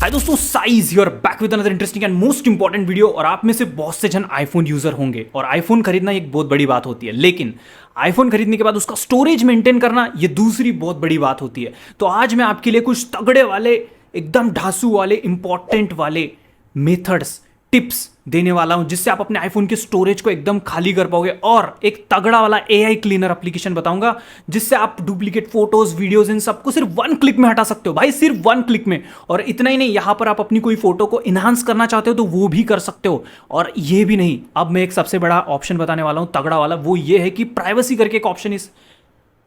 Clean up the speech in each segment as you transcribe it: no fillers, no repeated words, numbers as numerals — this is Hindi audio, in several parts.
हाय दोस्तों, size you're back with another interesting and most important video. और आप में से बहुत से जन आईफोन यूजर होंगे और आईफोन खरीदना एक बहुत बड़ी बात होती है, लेकिन आईफोन खरीदने के बाद उसका स्टोरेज मेंटेन करना ये दूसरी बहुत बड़ी बात होती है। तो आज मैं आपके लिए कुछ तगड़े वाले, एकदम ढासू वाले, इंपॉर्टेंट वाले मेथड्स, टिप्स देने वाला हूं जिससे आप अपने आईफोन के स्टोरेज को एकदम खाली कर पाओगे। और एक तगड़ा वाला एआई क्लीनर एप्लीकेशन बताऊंगा जिससे आप डुप्लीकेट फोटोज, वीडियोस, इन सबको सिर्फ 1 क्लिक में हटा सकते हो भाई, सिर्फ 1 क्लिक में। और इतना ही नहीं, यहां पर आप अपनी कोई फोटो को इनहांस करना चाहते हो तो वो भी कर सकते हो। और ये भी नहीं, अब मैं एक सबसे बड़ा ऑप्शन बताने वाला हूं, तगड़ा वाला। वो ये है कि प्राइवेसी करके एक ऑप्शन इस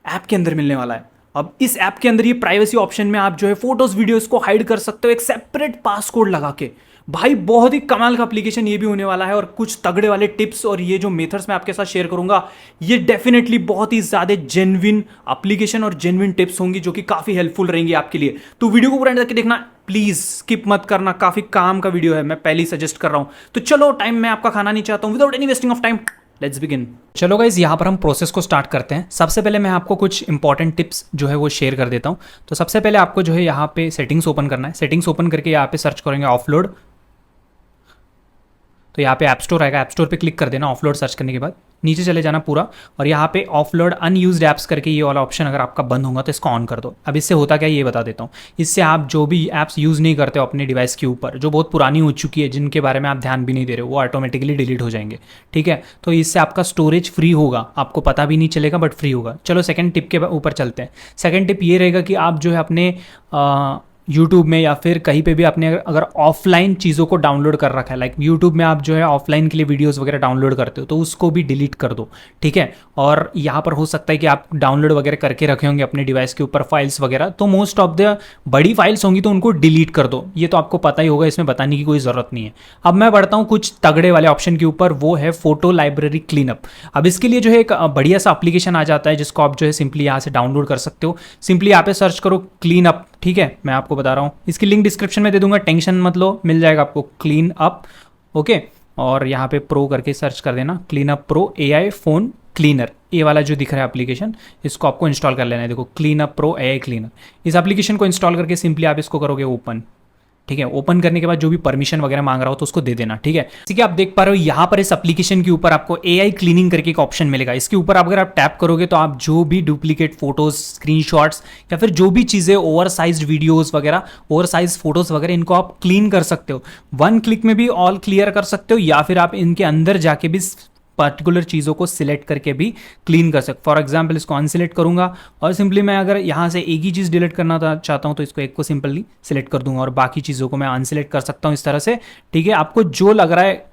ऐप के अंदर मिलने वाला है। अब इस ऐप के अंदर ये प्राइवेसी ऑप्शन में आप जो है फोटोज, वीडियोस को हाइड कर सकते हो एक सेपरेट पासकोड लगा के। भाई बहुत ही कमाल का एप्लीकेशन ये भी होने वाला है। और कुछ तगड़े वाले टिप्स और ये जो मेथड्स मैं आपके साथ शेयर करूंगा, ये डेफिनेटली बहुत ही ज्यादा जेन्युइन एप्लीकेशन और जेन्युइन टिप्स होंगी जो कि काफी हेल्पफुल रहेंगी आपके लिए। तो वीडियो को पूरा एंड तक के देखना, प्लीज स्किप मत करना, काफी काम का वीडियो है, मैं पहले ही सजेस्ट कर रहा हूं। तो चलो, टाइम मैं आपका खाना नहीं चाहता हूं, without any wasting of time let's begin. चलो गाइज, यहाँ पर हम प्रोसेस को स्टार्ट करते हैं। सबसे पहले मैं आपको कुछ इंपॉर्टेंट टिप्स जो है वो शेयर कर देता हूँ। तो सबसे पहले आपको जो है यहाँ पे सेटिंग्स ओपन करना है। सेटिंग्स ओपन करके यहाँ पे सर्च करेंगे ऑफलोड। तो यहाँ पे ऐप स्टोर आएगा, ऐप स्टोर पे क्लिक कर देना। ऑफलोड सर्च करने के बाद नीचे चले जाना पूरा, और यहाँ पे ऑफलोड अनयूज्ड ऐप्स करके ये वाला ऑप्शन अगर आपका बंद होगा तो इसको ऑन कर दो। अब इससे होता क्या है ये बता देता हूँ। इससे आप जो भी ऐप्स यूज़ नहीं करते हो अपने डिवाइस के ऊपर, जो बहुत पुरानी हो चुकी है, जिनके बारे में आप ध्यान भी नहीं दे रहे हो, वो ऑटोमेटिकली डिलीट हो जाएंगे। ठीक है, तो इससे आपका स्टोरेज फ्री होगा, आपको पता भी नहीं चलेगा बट फ्री होगा। चलो सेकंड टिप के ऊपर चलते हैं। सेकंड टिप ये रहेगा कि आप जो है अपने यूट्यूब में या फिर कहीं पे भी आपने अगर ऑफलाइन चीज़ों को डाउनलोड कर रखा है, लाइक यूट्यूब में आप जो है ऑफलाइन के लिए वीडियोस वगैरह डाउनलोड करते हो, तो उसको भी डिलीट कर दो। ठीक है, और यहाँ पर हो सकता है कि आप डाउनलोड वगैरह करके रखे होंगे अपने डिवाइस के ऊपर फाइल्स वगैरह, तो मोस्ट ऑफ द बड़ी फाइल्स होंगी तो उनको डिलीट कर दो। ये तो आपको पता ही होगा, इसमें बताने की कोई ज़रूरत नहीं है। अब मैं बढ़ता हूँ कुछ तगड़े वाले ऑप्शन के ऊपर, वो है फोटो लाइब्रेरी क्लीनअप। अब इसके लिए जो है एक बढ़िया सा एप्लीकेशन आ जाता है जिसको आप जो है सिंपली यहाँ से डाउनलोड कर सकते हो। सिंपली यहाँ पे सर्च करो क्लीन अप। ठीक है, मैं आपको बता रहा हूँ, इसकी लिंक डिस्क्रिप्शन में दे दूंगा, टेंशन मत लो, मिल जाएगा आपको क्लीन अप। ओके, और यहाँ पे प्रो करके सर्च कर देना, clean up pro AI phone cleaner. ये वाला जो दिख रहा है एप्लीकेशन, इसको आपको इंस्टॉल कर लेना है। देखो, clean up pro AI cleaner, इस एप्लीकेशन को इंस्टॉल करके सिंपली आप इसको करोगे ओपन। ठीक है, ओपन करने के बाद जो भी परमिशन वगैरह मांग रहा हो तो उसको दे देना। ठीक है, जैसे कि आप देख पा रहे हो यहाँ पर इस एप्लीकेशन के ऊपर आपको एआई क्लीनिंग करके एक ऑप्शन मिलेगा। इसके ऊपर अगर आप टैप करोगे तो आप जो भी डुप्लीकेट फोटोज, स्क्रीनशॉट्स या फिर जो भी चीज़ें, ओवर साइज वीडियोस वगैरह, ओवर साइज फोटोज वगैरह, इनको आप क्लीन कर सकते हो। 1 क्लिक में भी ऑल क्लियर कर सकते हो, या फिर आप इनके अंदर जाके भी पर्टिकुलर चीज़ों को सिलेक्ट करके भी क्लीन कर सकते। फॉर एग्जांपल इसको अनसिलेक्ट करूंगा और सिंपली मैं अगर यहाँ से एक ही चीज़ डिलीट करना चाहता हूँ तो इसको एक को सिंपली सिलेक्ट कर दूंगा और बाकी चीज़ों को मैं अनसिलेक्ट कर सकता हूँ इस तरह से। ठीक है, आपको जो लग रहा है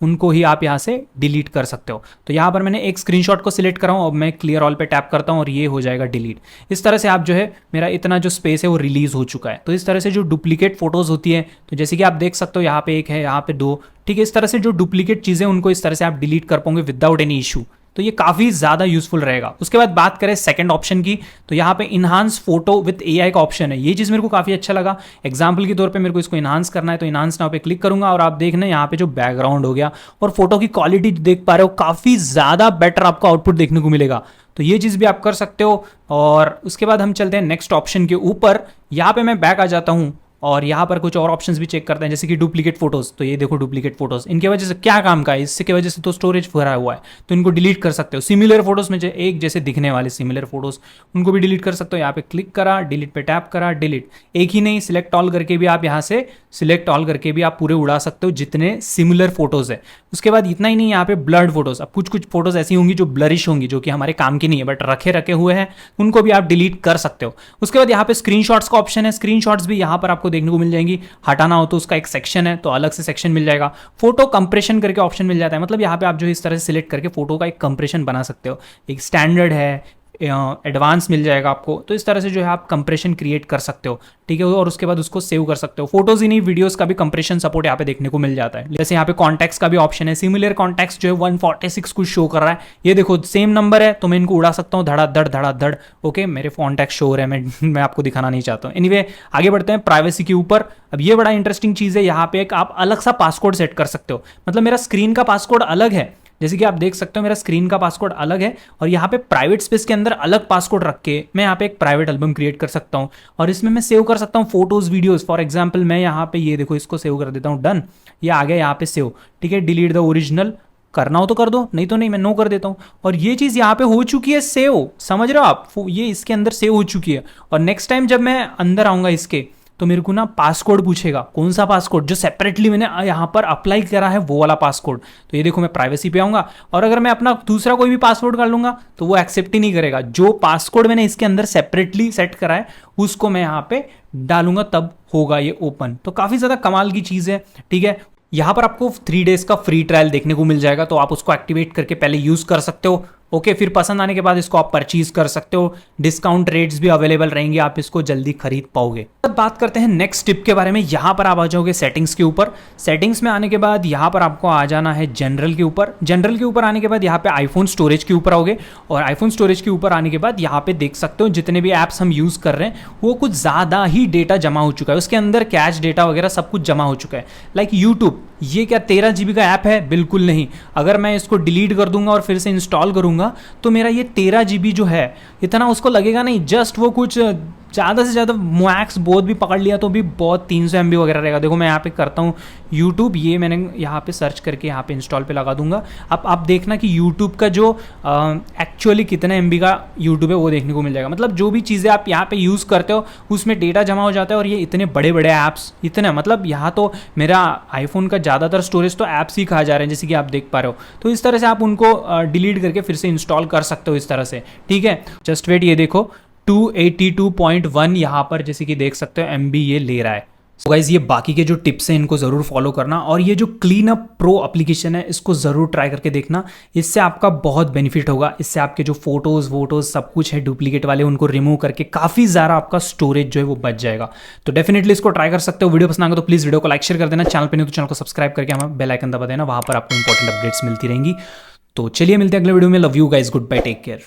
उनको ही आप यहाँ से डिलीट कर सकते हो। तो यहाँ पर मैंने एक स्क्रीनशॉट को सिलेक्ट करा हूँ, अब मैं क्लियर ऑल पे टैप करता हूँ और ये हो जाएगा डिलीट। इस तरह से आप जो है, मेरा इतना जो स्पेस है वो रिलीज हो चुका है। तो इस तरह से जो डुप्लीकेट फोटोज होती है, तो जैसे कि आप देख सकते हो यहाँ पे एक है, यहाँ पे 2। ठीक है, इस तरह से जो डुप्लीकेट चीज़ें उनको इस तरह से आप डिलीट कर पाओगे विदाउट एनी इशू। तो ये काफ़ी ज़्यादा यूजफुल रहेगा। उसके बाद बात करें सेकंड ऑप्शन की, तो यहाँ पे इनहांस फोटो विद एआई का ऑप्शन है। ये चीज़ मेरे को काफ़ी अच्छा लगा। एग्जांपल के तौर पे मेरे को इसको इनहांस करना है तो इनहांस नाउ पे क्लिक करूंगा और आप देखना यहाँ पे जो बैकग्राउंड हो गया और फोटो की क्वालिटी देख पा रहे हो, काफ़ी ज़्यादा बेटर आपको आउटपुट देखने को मिलेगा। तो ये चीज़ भी आप कर सकते हो। और उसके बाद हम चलते हैं नेक्स्ट ऑप्शन के ऊपर। यहाँ पे मैं बैक आ जाता हूँ और यहाँ पर कुछ और ऑप्शंस भी चेक करते हैं, जैसे कि डुप्लीकेट फोटोज। तो ये देखो डुप्लीकेट फोटोज, इनके वजह से क्या काम का है, इसके वजह से तो स्टोरेज भरा हुआ है, तो इनको डिलीट कर सकते हो। सिमिलर फोटोज में एक जैसे दिखने वाले सिमिलर फोटोज, उनको भी डिलीट कर सकते हो। यहाँ पे क्लिक करा, डिलीट पे टैप करा, डिलीट। एक ही नहीं, सिलेक्ट ऑल करके भी आप यहाँ से सिलेक्ट ऑल करके भी आप पूरे उड़ा सकते हो जितने सिमिलर फोटोज है। उसके बाद इतना ही नहीं, यहाँ पे ब्लर्ड फोटोज, अब कुछ कुछ फोटोज ऐसी होंगी जो ब्लरिश होंगी, जो कि हमारे काम की नहीं है बट रखे हुए हैं, उनको भी आप डिलीट कर सकते हो। उसके बाद यहाँ पे स्क्रीनशॉट्स का ऑप्शन है। स्क्रीनशॉट्स भी यहाँ पर आपको देखने को मिल जाएंगी। हटाना हो तो उसका एक सेक्शन है, तो अलग से सेक्शन मिल जाएगा। फोटो कंप्रेशन करके ऑप्शन मिल जाता है, मतलब यहाँ पे आप जो इस तरह से सिलेक्ट करके फोटो का एक कंप्रेशन बना सकते हो। एक स्टैंडर्ड है, एडवांस मिल जाएगा आपको, तो इस तरह से जो है आप कंप्रेशन क्रिएट कर सकते हो। ठीक है, और उसके बाद उसको सेव कर सकते हो। फोटोज ही नहीं, वीडियोस का भी कंप्रेशन सपोर्ट यहाँ पे देखने को मिल जाता है। जैसे यहाँ पे कॉन्टैक्ट्स का भी ऑप्शन है। सिमिलर कॉन्टैक्ट्स जो है 146 कुछ शो कर रहा है, ये देखो सेम नंबर है, तो मैं इनको उड़ा सकता हूँ धड़ाधड़। ओके, मेरे कॉन्टैक्ट शो हो रहे हैं, मैं आपको दिखाना नहीं चाहता हूँ। एनीवे, आगे बढ़ते हैं प्राइवेसी के ऊपर। अब ये बड़ा इंटरेस्टिंग चीज़ है, यहाँ पे एक आप अलग सा पासकोड सेट कर सकते हो। मतलब मेरा स्क्रीन का पासकोड अलग है, जैसे कि आप देख सकते हो मेरा स्क्रीन का पासकोड अलग है और यहाँ पे प्राइवेट स्पेस के अंदर अलग पासकोड रख के मैं यहाँ पे एक प्राइवेट एल्बम क्रिएट कर सकता हूँ और इसमें मैं सेव कर सकता हूँ फोटोज वीडियोज। फॉर एग्जाम्पल मैं यहाँ पे ये देखो इसको सेव कर देता हूँ, डन, ये आ गया यहाँ पे सेव। ठीक है, डिलीट द ओरिजिनल, करना हो तो कर दो, नहीं तो नहीं, मैं नो कर देता हूँ। और ये चीज़ यहाँ पे हो चुकी है सेव, समझ रहे हो आप, ये इसके अंदर सेव हो चुकी है। और नेक्स्ट टाइम जब मैं अंदर आऊँगा इसके तो मेरे को ना पासकोड पूछेगा, कौन सा पासकोड, जो सेपरेटली मैंने यहाँ पर अप्लाई करा है वो वाला पासकोड। तो ये देखो मैं प्राइवेसी पे आऊँगा और अगर मैं अपना दूसरा कोई भी पासवर्ड कर लूँगा तो वो एक्सेप्ट ही नहीं करेगा। जो पासकोड मैंने इसके अंदर सेपरेटली सेट करा है उसको मैं यहाँ पे डालूंगा, तब होगा ये ओपन। तो काफ़ी ज़्यादा कमाल की चीज़ है। ठीक है, यहाँ पर आपको 3 डेज का फ्री ट्रायल देखने को मिल जाएगा, तो आप उसको एक्टिवेट करके पहले यूज़ कर सकते हो। ओके, फिर पसंद आने के बाद इसको आप परचेज कर सकते हो, डिस्काउंट रेट्स भी अवेलेबल रहेंगे, आप इसको जल्दी खरीद पाओगे। अब बात करते हैं नेक्स्ट टिप के बारे में। यहाँ पर आप आ जाओगे सेटिंग्स के ऊपर। सेटिंग्स में आने के बाद यहाँ पर आपको आ जाना है जनरल के ऊपर। जनरल के ऊपर आने के बाद यहाँ पे आईफोन स्टोरेज के ऊपर आओगे और आईफोन स्टोरेज के ऊपर आने के बाद यहाँ पे देख सकते हो जितने भी ऐप्स हम यूज़ कर रहे हैं वो कुछ ज़्यादा ही डेटा जमा हो चुका है, उसके अंदर कैश डेटा वगैरह सब कुछ जमा हो चुका है। लाइक यूट्यूब, ये क्या 13 GB का ऐप है? बिल्कुल नहीं। अगर मैं इसको डिलीट कर दूंगा और फिर से इंस्टॉल करूंगा तो मेरा ये 13 GB जो है इतना उसको लगेगा नहीं, जस्ट वो कुछ ज़्यादा से ज़्यादा मैक्स बहुत भी पकड़ लिया तो भी बहुत 300 MB वगैरह रहेगा। देखो मैं यहाँ पे करता हूँ यूट्यूब, ये मैंने यहाँ पे सर्च करके यहाँ पे इंस्टॉल पे लगा दूंगा। अब आप देखना कि यूट्यूब का जो एक्चुअली कितने MB का यूट्यूब है वो देखने को मिल जाएगा। मतलब जो भी चीज़ें आप यहाँ पे यूज़ करते हो उसमें डेटा जमा हो जाता है। और ये इतने बड़े बड़े ऐप्स, इतने मतलब यहाँ तो मेरा आईफोन का ज़्यादातर स्टोरेज तो ऐप्स ही कहा जा रहे हैं, जैसे कि आप देख पा रहे हो। तो इस तरह से आप उनको डिलीट करके फिर से इंस्टॉल कर सकते हो इस तरह से। ठीक है, जस्ट वेट, ये देखो 282.1 यहाँ पर जैसे कि देख सकते हो MB ये ले रहा है। सो गाइज, ये बाकी के जो टिप्स हैं इनको ज़रूर फॉलो करना और ये जो क्लीन अप प्रो एप्लीकेशन है इसको ज़रूर ट्राई करके देखना। इससे आपका बहुत बेनिफिट होगा। इससे आपके जो फोटोज़ वोटोज़ सब कुछ है डुप्लीकेट वाले उनको रिमूव करके काफ़ी ज़्यादा आपका स्टोरेज जो है वो बच जाएगा। तो डेफिनेटली इसको ट्राई कर सकते हो। वीडियो पसंद आएगा तो प्लीज़ वीडियो को लाइक शेयर कर देना। चैनल पर नहीं तो चैनल को सब्सक्राइब करके हमें बेल आइकन दबा देना, वहाँ पर आपको इंपॉर्टेंट अपडेट्स मिलती रहेंगी। तो चलिए मिलते हैं अगले वीडियो में। Love you guys, goodbye, take care.